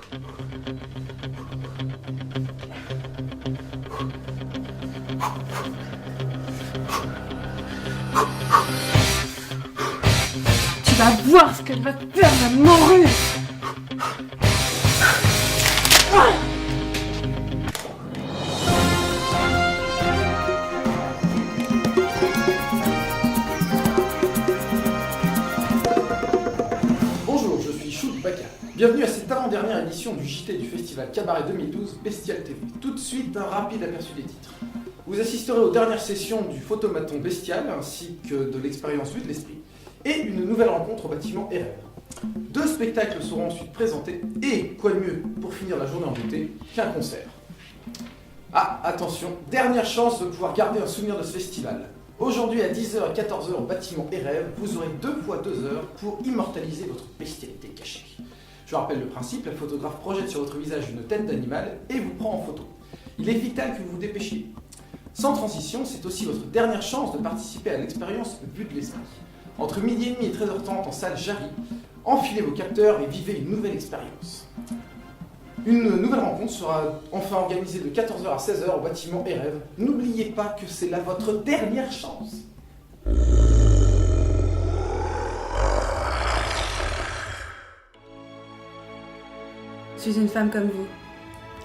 Tu vas voir ce qu'elle va te faire, la morue. Bonjour, je suis Chou Baka. Bienvenue à cette avant-dernière édition du JT du Festival Cabaret 2012 Bestial TV. Tout de suite, un rapide aperçu des titres. Vous assisterez aux dernières sessions du photomaton Bestial ainsi que de l'expérience Vue de l'Esprit et une nouvelle rencontre au bâtiment RR. 2 spectacles seront ensuite présentés et, quoi de mieux pour finir la journée en beauté qu'un concert. Ah, attention, dernière chance de pouvoir garder un souvenir de ce festival. Aujourd'hui à 10h et 14h au bâtiment RR, vous aurez 2 fois 2 heures pour immortaliser votre bestialité cachée. Je rappelle le principe, la photographe projette sur votre visage une tête d'animal et vous prend en photo. Il est vital que vous vous dépêchiez. Sans transition, c'est aussi votre dernière chance de participer à l'expérience Vue de l'Esprit. Entre 12h30 et 13h30 en salle Jarry, enfilez vos capteurs et vivez une nouvelle expérience. Une nouvelle rencontre sera enfin organisée de 14h à 16h au bâtiment RR. N'oubliez pas que c'est là votre dernière chance. Je suis une femme comme vous.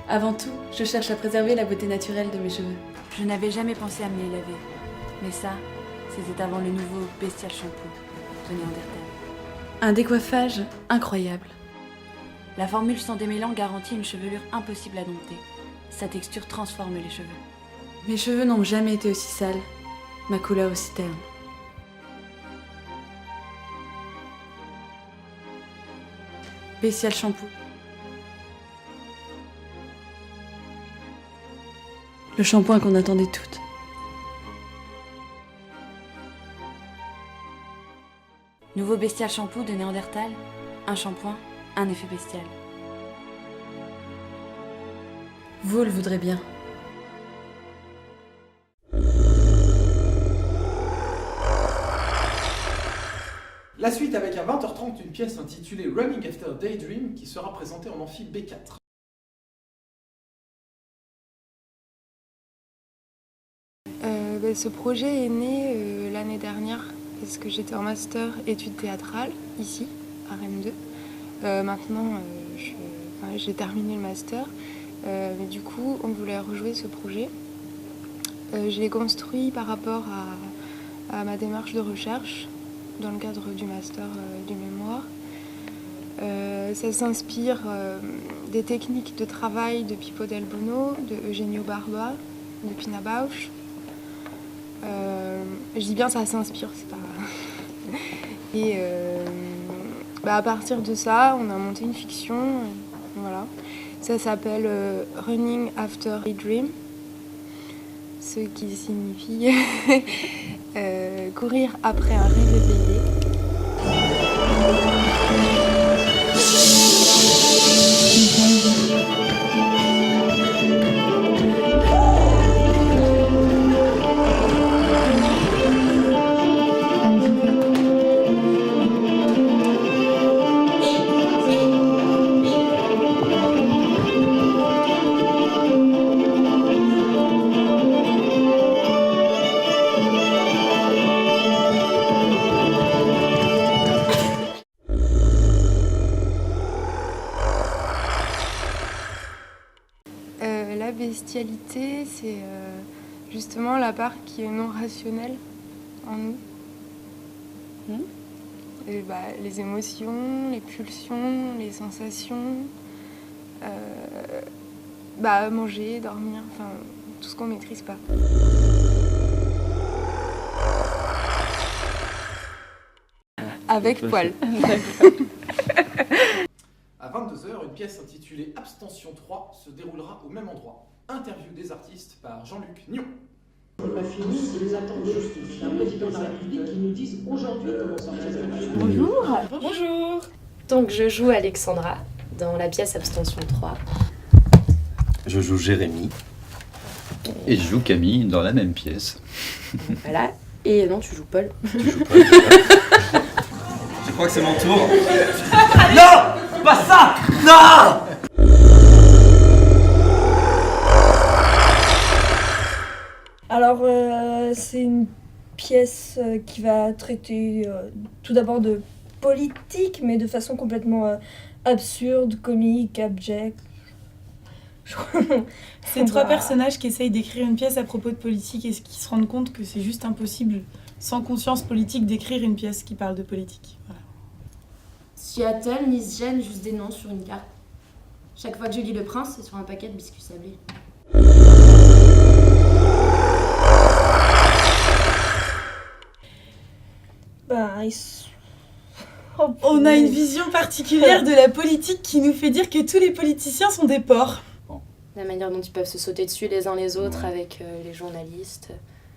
Avant tout, je cherche à préserver la beauté naturelle de mes cheveux. Je n'avais jamais pensé à me les laver. Mais ça, c'était avant le nouveau Bestial Shampoo de Néandertal. Un décoiffage incroyable. La formule sans démêlant garantit une chevelure impossible à dompter. Sa texture transforme les cheveux. Mes cheveux n'ont jamais été aussi sales, ma couleur aussi terne. Bestial Shampoo. Le shampoing qu'on attendait toutes. Nouveau Bestial Shampoo de Néandertal, un shampoing, un effet bestial. Vous le voudrez bien. La suite avec à 20h30 une pièce intitulée Running After Daydream qui sera présentée en amphi B4. Ce projet est né l'année dernière parce que j'étais en master études théâtrales ici à Rennes 2. Maintenant j'ai terminé le master, mais du coup on voulait rejouer ce projet. Je l'ai construit par rapport à ma démarche de recherche dans le cadre du master du mémoire. Ça s'inspire des techniques de travail de Pippo del Bono, de Eugenio Barba, de Pina Bausch. Je dis bien ça s'inspire, c'est pas... Et à partir de ça, on a monté une fiction, voilà. Ça s'appelle Running After a Dream, ce qui signifie courir après un rêve éveillé. La bestialité, c'est justement la part qui est non rationnelle en nous. Et les émotions, les pulsions, les sensations, manger, dormir, enfin tout ce qu'on maîtrise pas. Avec poil. À 22h, une pièce intitulée Abstention 3 se déroulera au même endroit. Interview des artistes par Jean-Luc Nion. C'est pas fini, ils attendent juste un président de la République qui nous dise aujourd'hui comment sortir de la crise. Bonjour. Bonjour. Donc je joue Alexandra dans la pièce Abstention 3. Je joue Jérémy. Et je joue Camille dans la même pièce. Voilà. Et non, tu joues Paul. Tu joues Paul. Je crois que c'est mon tour. Non, pas ça. Non. Alors, c'est une pièce qui va traiter tout d'abord de politique, mais de façon complètement absurde, comique, abjecte. C'est trois personnages qui essayent d'écrire une pièce à propos de politique et qui se rendent compte que c'est juste impossible, sans conscience politique, d'écrire une pièce qui parle de politique. Voilà. Seattle, Miss Jane, juste des noms sur une carte. Chaque fois que je lis Le Prince, c'est sur un paquet de biscuits sablés. On a une vision particulière de la politique qui nous fait dire que tous les politiciens sont des porcs. La manière dont ils peuvent se sauter dessus les uns les autres avec les journalistes.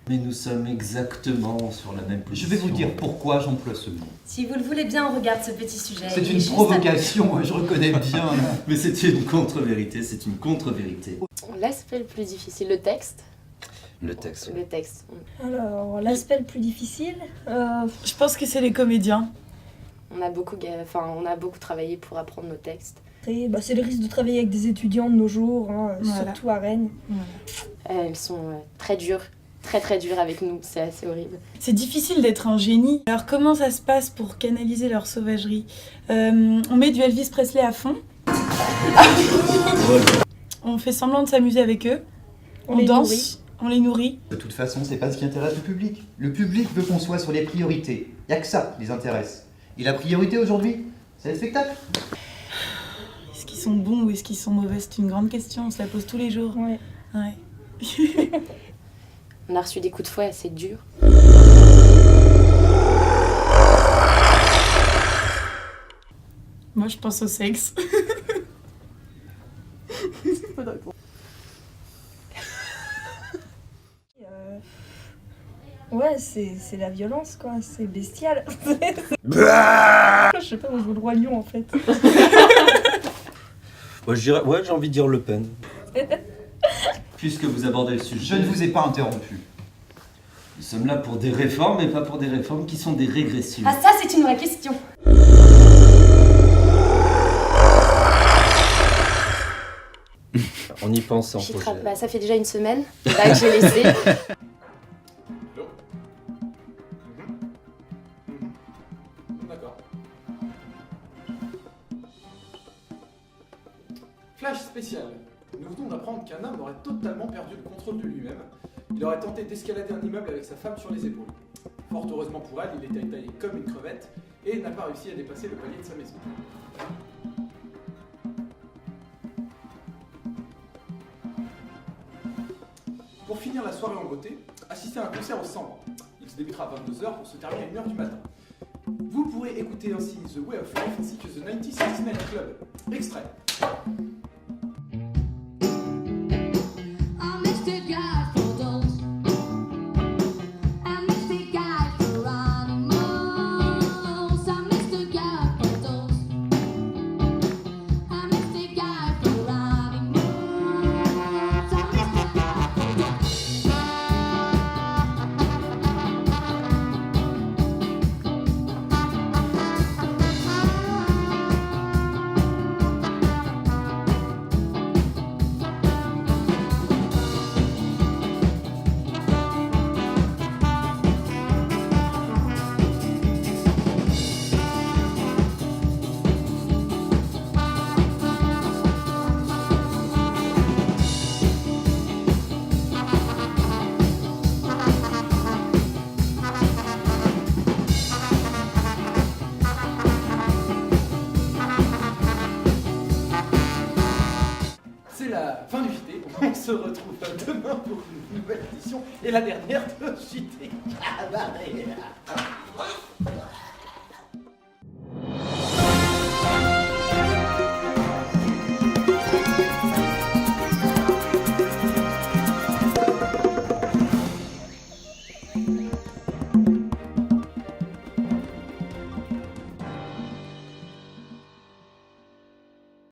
Mais nous sommes exactement sur la même position. Je vais vous dire pourquoi j'emploie ce mot. Si vous le voulez bien, on regarde ce petit sujet. C'est une provocation, je reconnais bien, mais c'est une contre-vérité, c'est une contre-vérité. L'aspect le plus difficile, le texte. Le texte. Le texte. Alors, l'aspect le plus difficile... Je pense que c'est les comédiens. On a beaucoup travaillé pour apprendre nos textes. C'est le risque de travailler avec des étudiants de nos jours, Voilà. surtout à Rennes. Voilà. Elles sont très dures, très dures avec nous, c'est assez horrible. C'est difficile d'être un génie. Alors comment ça se passe pour canaliser leur sauvagerie? On met du Elvis Presley à fond. On fait semblant de s'amuser avec eux. On danse, on les nourrit. De toute façon, c'est pas ce qui intéresse le public. Le public veut qu'on soit sur les priorités. Y a que ça qui les intéresse. Et la priorité aujourd'hui, c'est le spectacle. Est-ce qu'ils sont bons ou est-ce qu'ils sont mauvais? C'est une grande question, on se la pose tous les jours. Ouais. On a reçu des coups de fouet assez durs. Moi je pense au sexe. Ouais, c'est la violence, quoi. C'est bestial. Je sais pas, moi je veux le Roi Lion, en fait. Ouais, j'ai envie de dire Le Pen. Puisque vous abordez le sujet... Je ne vous ai pas interrompu. Nous sommes là pour des réformes, mais pas pour des réformes qui sont des régressions. Ah ça, c'est une vraie question. On y pense en J'y projet. ça fait déjà une semaine, là que j'ai laissé. D'accord. Flash spécial. Nous venons d'apprendre qu'un homme aurait totalement perdu le contrôle de lui-même. Il aurait tenté d'escalader un immeuble avec sa femme sur les épaules. Fort heureusement pour elle, il était taillé comme une crevette et n'a pas réussi à dépasser le palier de sa maison. Pour finir la soirée en beauté, assistez à un concert au Sambre. Il se débutera à 22h pour se terminer à 1h du matin. Vous pourrez écouter ainsi The Way of Life ainsi que The 1969 Club. Extrait. C'est la fin du JT. On se retrouve demain pour une nouvelle édition et la dernière de JT Cabaret.